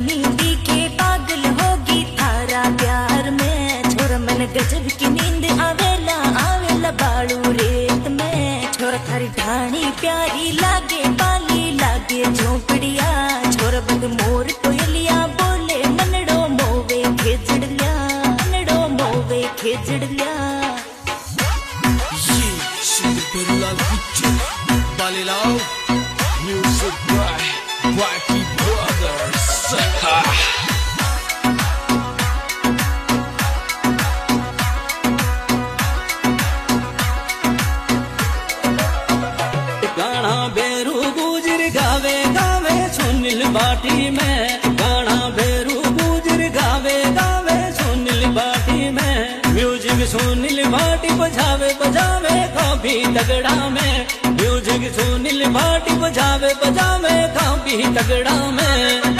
नींदी के पागल होगी थारा प्यार में छोरा मन गजब की नींद आवेला आवेला बाड़ू रेत में छोरा थारी ढाणी प्यारी लागे पाली लागे झोपड़िया छोरा बंद मोर कोयलिया बोले मनड़ो मोवे खेजड़लिया मनड़ो मोवे खेजड़लिया Music by Wacky Brothers. गाना बेरू गुजर गावे गावे सुनील बाटी में गाना बेरू गुजर गावे गावे सुनील बाटी में म्यूजिक सुनील बाटी बजावे बजावे काफी तगड़ा में म्यूजिक सुनील बाटी बजावे बजावे काफी तगड़ा में